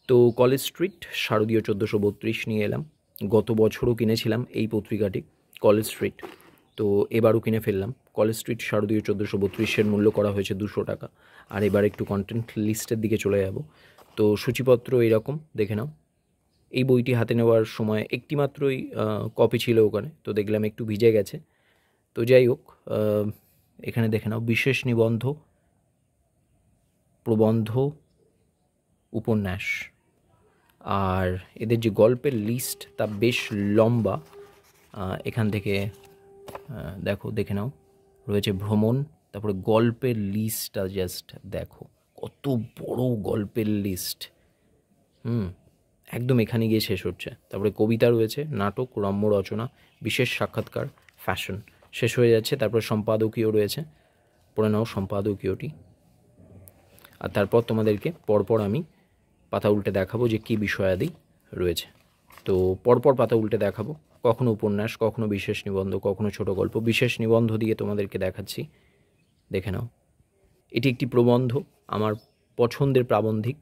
তো college street শারদীয় 1432 নিয়ে এলাম। গত বছরও কিনেছিলাম এই পত্রিকাটি কলেজ স্ট্রিট, তো এবারও কিনে ফেললাম। কলেজ স্ট্রিট শারদীয় 1432-এর মূল্য করা হয়েছে 200 টাকা। আর এবার একটু কন্টেন্ট লিস্টের দিকে চলে যাব। তো সূচিপত্র এরকম দেখে নাও। এই বইটি হাতে নেওয়ার সময় একটি মাত্রই কপি ছিল ওখানে, তো দেখলাম একটু ভিজে গেছে। তো যাই হোক, এখানে দেখে নাও বিশেষ নিবন্ধ, প্রবন্ধ, উপন্যাস। আর এদের যে গল্পের লিস্ট তা বেশ লম্বা। এখান থেকে দেখে নাও, রয়েছে ভ্রমণ, তারপরে গল্পের লিস্টটা জাস্ট দেখো, কত বড় গল্পের লিস্ট। একদম এখানে গিয়ে শেষ হচ্ছে। তারপরে কবিতা রয়েছে, নাটক, রম্য রচনা, বিশেষ সাক্ষাৎকার, ফ্যাশন, শেষ হয়ে যাচ্ছে। তারপরে সম্পাদকীয় রয়েছে, পড়ে নাও সম্পাদকীয়টি। আর তারপর তোমাদেরকে পরপর আমি পাতা উল্টে দেখাবো যে কী বিষয়াদি রয়েছে। তো পরপর পাতা উল্টে দেখাবো, কখনো উপন্যাস, কখনো বিশেষ নিবন্ধ, কখনো ছোট গল্প। বিশেষ নিবন্ধ দিয়ে তোমাদেরকে দেখাচ্ছি, দেখে নাও। এটি একটি প্রবন্ধ, আমার পছন্দের প্রাবন্ধিক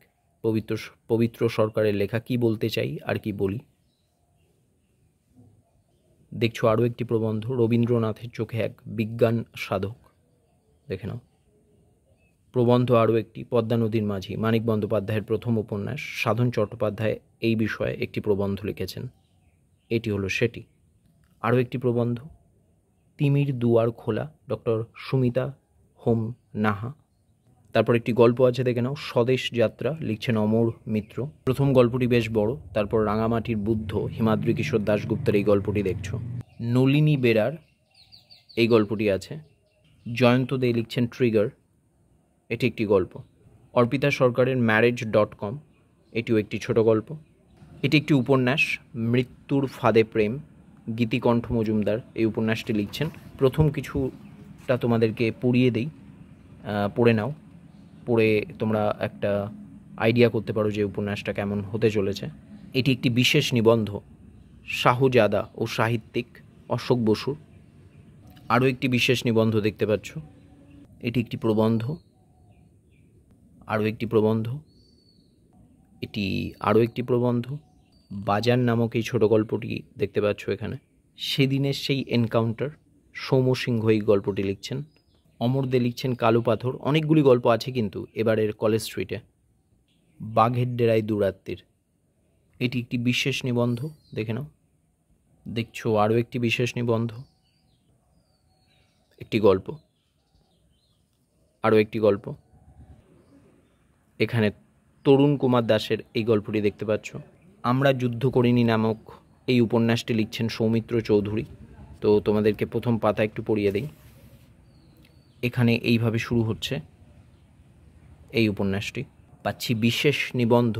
পবিত্র সরকারের লেখা। কি বলতে চাই আর কি বলি। দেখছো আরও একটি প্রবন্ধ, রবীন্দ্রনাথের চোখে এক বিজ্ঞান সাধক, দেখে নাও। প্রবন্ধ আরও একটি, পদ্মা নদীর মাঝি, মানিক বন্দ্যোপাধ্যায়ের প্রথম উপন্যাস। সাধন চট্টোপাধ্যায় এই বিষয়ে একটি প্রবন্ধ লিখেছেন, এটি হলো সেটি। আরও একটি প্রবন্ধ, তিমির দুয়ার খোলা, ডক্টর সুমিতা হোম নাহা। তারপর একটি গল্প আছে, দেখে নাও, স্বদেশ যাত্রা, লিখছেন অমর মিত্র। প্রথম গল্পটি বেশ বড়। তারপর রাঙামাটির বুদ্ধ, হিমাদ্রি কিশোর দাশগুপ্তের এই গল্পটি দেখছো। নলিনী বেরার এই গল্পটি আছে। জয়ন্ত দে লিখছেন ট্রিগার, এটি একটি গল্প। অর্পিতা সরকারের marriage.com, এটিও একটি ছোট গল্প। এটি একটি উপন্যাস, মৃত্যুর ফাঁদে প্রেম, গীতিকণ্ঠ মজুমদার এই উপন্যাসটি লিখছেন। প্রথম কিছুটা তোমাদেরকে পড়িয়ে দেই, পড়ে নাও। পড়ে তোমরা একটা আইডিয়া করতে পারো যে উপন্যাসটা কেমন হতে চলেছে। এটি একটি বিশেষ নিবন্ধ, শাহজাদা ও সাহিত্যিক, অশোক বসুর। আরও একটি বিশেষ নিবন্ধ দেখতে পাচ্ছ, এটি একটি প্রবন্ধ। আরও একটি প্রবন্ধ, এটি আরও একটি প্রবন্ধ। বাজার নামক এই ছোট গল্পটি দেখতে পাচ্ছ এখানে। সেদিনের সেই এনকাউন্টার, সৌম্য সিংহ এই গল্পটি লিখছেন। অমর দে লিখছেন কালো পাথর। অনেকগুলি গল্প আছে কিন্তু এবারের কলেজ স্ট্রিটে। বাঘের ডেরায় দুরাত্রির, এটি একটি বিশেষ নিবন্ধ, দেখে নাও। দেখছো আরও একটি বিশেষ নিবন্ধ, একটি গল্প, আরও একটি গল্প। এখানে তরুণ কুমার দাসের এই গল্পটি দেখতে পাচ্ছ। আমরা যুদ্ধ করিনি নামক এই উপন্যাসটি লিখছেন সৌমিত্র চৌধুরী। তো তোমাদেরকে প্রথম পাতা একটু পড়িয়ে দিই। এখানে এইভাবে শুরু হচ্ছে এই উপন্যাসটি। পাচ্ছি বিশেষ নিবন্ধ,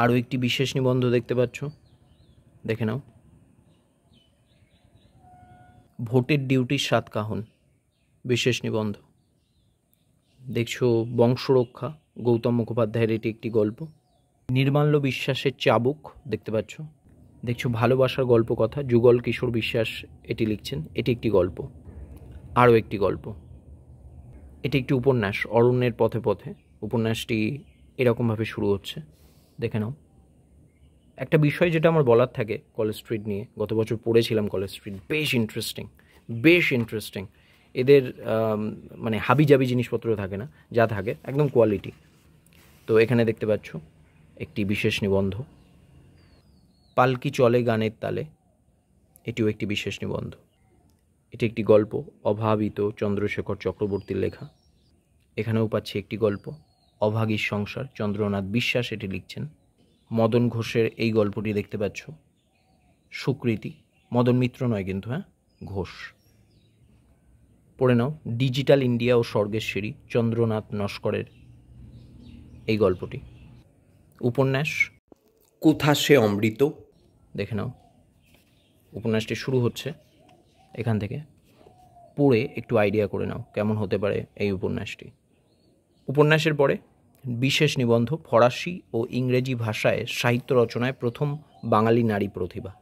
আরও একটি বিশেষ নিবন্ধ দেখতে পাচ্ছ, দেখে নাও। ভোটের ডিউটির সাতকাহন, বিশেষ নিবন্ধ। দেখছো বংশরক্ষা, গৌতম মুখোপাধ্যায়ের এটি একটি গল্প। নির্মাল্য বিশ্বাসের চাবুক দেখতে পাচ্ছ। দেখছো ভালোবাসার গল্প কথা, যুগল কিশোর বিশ্বাস এটি লিখছেন, এটি একটি গল্প। আরও একটি গল্প, এটি একটি উপন্যাস, অরণ্যের পথে পথে। উপন্যাসটি এরকমভাবে শুরু হচ্ছে, দেখে নাও। একটা বিষয় যেটা আমার বলার থাকে কলেজ স্ট্রিট নিয়ে, গত বছর পড়েছিলাম কলেজ স্ট্রিট, বেশ ইন্টারেস্টিং। এদের মানে হাবিজাবি জিনিসপত্র থাকে না, যা থাকে একদম কোয়ালিটি। তো এখানে দেখতে পাচ্ছ একটি বিশেষ নিবন্ধ, পালকি চলে গানের তালে, এটিও একটি বিশেষ নিবন্ধ। এটি একটি গল্প, অভাবিত চন্দ্রশেখর চক্রবর্তীর লেখা। এখানেও পাচ্ছি একটি গল্প, অভাগীর সংসার, চন্দ্রনাথ বিশ্বাস এটি লিখছেন। মদন ঘোষের এই গল্পটি দেখতে পাচ্ছ, সুকৃতি, মদন মিত্র নয় কিন্তু, ঘোষ। পড়ে নাও, ডিজিটাল ইন্ডিয়া ও স্বর্গের সিঁড়ি, চন্দ্রনাথ নস্করের এই গল্পটি। উপন্যাস কোথা সে অমৃত, দেখে নাও। উপন্যাসটি শুরু হচ্ছে এখান থেকে, পড়ে একটু আইডিয়া করে নাও কেমন হতে পারে এই উপন্যাসটি। উপন্যাসের পরে বিশেষ নিবন্ধ, ফরাসি ও ইংরেজি ভাষায় সাহিত্য রচনায় প্রথম বাঙালি নারী প্রতিভা।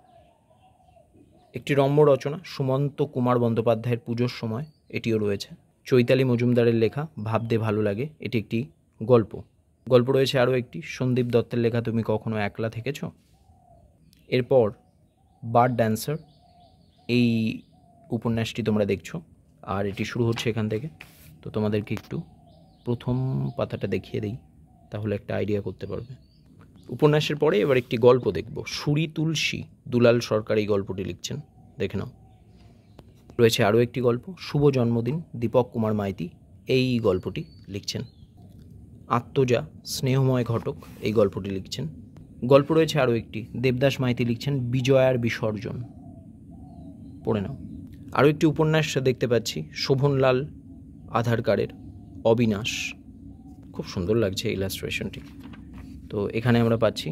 একটি রম্য রচনা, সুমন্ত কুমার বন্দ্যোপাধ্যায়ের পুজোর সময়, এটিও রয়েছে। চৈতালি মজুমদারের লেখা ভাবতে ভালো লাগে, এটি একটি গল্প। গল্প রয়েছে আরও একটি, সন্দীপ দত্তের লেখা তুমি কখনো একলা থেকেছ। এরপর বার্ড ড্যান্সার, এই উপন্যাসটি তোমরা দেখছো, আর এটি শুরু হচ্ছে এখান থেকে। তো তোমাদেরকে একটু প্রথম পাতাটা দেখিয়ে দিই, তাহলে একটা আইডিয়া করতে পারবে। উপন্যাসের পরে এবার একটি গল্প দেখব, সুরি তুলসী, দুলাল সরকার এই গল্পটি লিখছেন, দেখে নাও। রয়েছে আরও একটি গল্প, শুভ জন্মদিন, দীপক কুমার মাইতি এই গল্পটি লিখছেন। আত্মজা, স্নেহময় ঘটক এই গল্পটি লিখছেন। গল্প রয়েছে আরও একটি, দেবদাস মাইতি লিখছেন, বিজয়ার বিসর্জন, পড়ে নাও। আরও একটি উপন্যাস দেখতে পাচ্ছি, শোভনলাল আধারকারের অবিনাশ, খুব সুন্দর লাগছে ইলাস্ট্রেশনটি। তো এখানে আমরা পাচ্ছি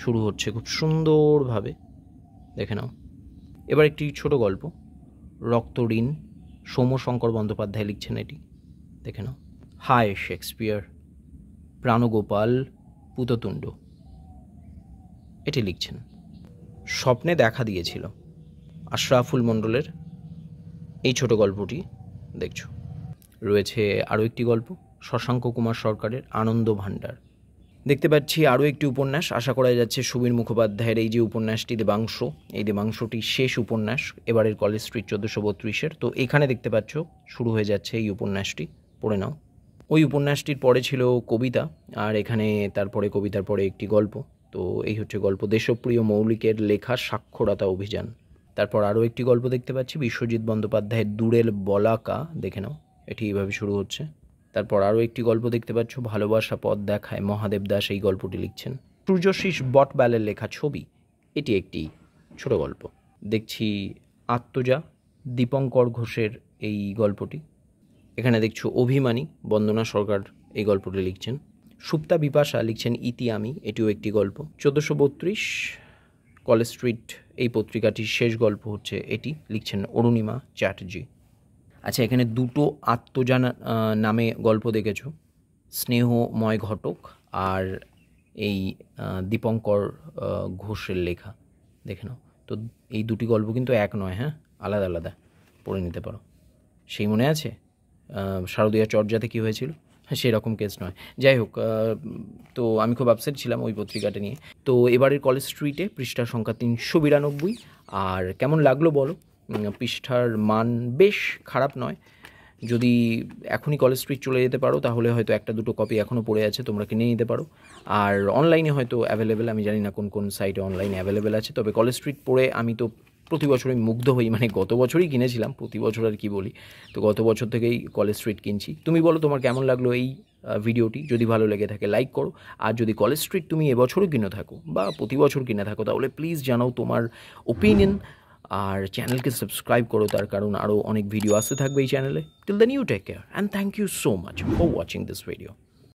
শুরু হচ্ছে খুব সুন্দরভাবে, দেখে নাও। এবার একটি ছোট গল্প, রক্তঋণ, সৌম্যশঙ্কর বন্দ্যোপাধ্যায় লিখছেন এটি, দেখে নাও। হায় শেক্সপিয়ার, প্রাণগোপাল পুততুণ্ড এটি লিখছেন। স্বপ্নে দেখা দিয়েছিল, আশরাফুল মণ্ডলের এই ছোট গল্পটি দেখছো। রয়েছে আরও একটি গল্প, শশাঙ্ক কুমার সরকারের আনন্দ ভাণ্ডার। দেখতে পাচ্ছি আরও একটি উপন্যাস, আশা করা যাচ্ছে সুবীর মুখোপাধ্যায়ের এই যে উপন্যাসটি দেবাংশ, এই দেবাংশটি শেষ উপন্যাস এবারের কলেজ স্ট্রিট 1432-এর। তো এখানে দেখতে পাচ্ছ শুরু হয়ে যাচ্ছে এই উপন্যাসটি, পড়ে নাও। ওই উপন্যাসটির পরে ছিল কবিতা, আর এখানে তারপরে কবিতার পরে একটি গল্প। তো এই হচ্ছে গল্প, দেশপ্রিয় মৌলিকের লেখা সাক্ষরতা অভিযান। তারপর আরও একটি গল্প দেখতে পাচ্ছি, বিশ্বজিৎ বন্দ্যোপাধ্যায়ের দূরের বলাকা, দেখে নাও, এটি এইভাবে শুরু হচ্ছে। তারপর আরও একটি গল্প দেখতে পাচ্ছ, ভালোবাসা পথ দেখায়, মহাদেব দাস এই গল্পটি লিখছেন। সূর্যশীষ বটব্যালের লেখা ছবি, এটি একটি ছোট গল্প। দেখছি আত্মজা, দীপঙ্কর ঘোষের এই গল্পটি। এখানে দেখছো অভিমানী, বন্দনা সরকার এই গল্পটি লিখছেন। সুপ্তা বিপাশা লিখছেন ইতি আমি, এটিও একটি গল্প। 1432 কলেজ স্ট্রিট এই পত্রিকাটির শেষ গল্প হচ্ছে এটি, লিখছেন অরুণিমা চ্যাটার্জি। আচ্ছা, এখানে দুটো আত্মজা নামে গল্প দেখেছো, স্নেহময় ঘটক আর এই দীপঙ্কর ঘোষের লেখা, দেখে নাও। তো এই দুটি গল্প কিন্তু এক নয়, হ্যাঁ, আলাদা আলাদা, পড়ে নিতে পারো। সেই মনে আছে শারদীয়া চর্যাতে কী হয়েছিল, সেরকম কেস নয়। যাই হোক, তো আমি খুব আপসেট ছিলাম ওই পত্রিকাটা নিয়ে। তো এবারের কলেজ স্ট্রিটে পৃষ্ঠা সংখ্যা 392। আর কেমন লাগলো বলো, পৃষ্ঠার মান বেশ খারাপ নয়। যদি এখনই কলেজ স্ট্রিট চলে যেতে পারো তাহলে হয়তো একটা দুটো কপি এখনও পড়ে আছে, তোমরা কিনে নিতে পারো। আর অনলাইনে হয়তো অ্যাভেলেবেল, আমি জানি না কোন কোন সাইটে অনলাইনে অ্যাভেলেবেল আছে। তবে কলেজ স্ট্রিট পড়ে আমি তো প্রতি বছরই মুগ্ধ হই, মানে গত বছরই কিনেছিলাম, প্রতি বছর আর কি বলি, তো গত বছর থেকেই কলেজ স্ট্রিট কিনছি। তুমি বলো তোমার কেমন লাগলো এই ভিডিওটি, যদি ভালো লেগে থাকে লাইক করো। আর যদি কলেজ স্ট্রিট তুমি এবছরও কিনে থাকো বা প্রতি বছর কিনে থাকো তাহলে প্লিজ জানাও তোমার ওপিনিয়ন। আর চ্যানেলকে সাবস্ক্রাইব করো, তার কারণ আরও অনেক ভিডিও আসতে থাকবে এই চ্যানেলে। Till then you take care and thank you so much for watching this video.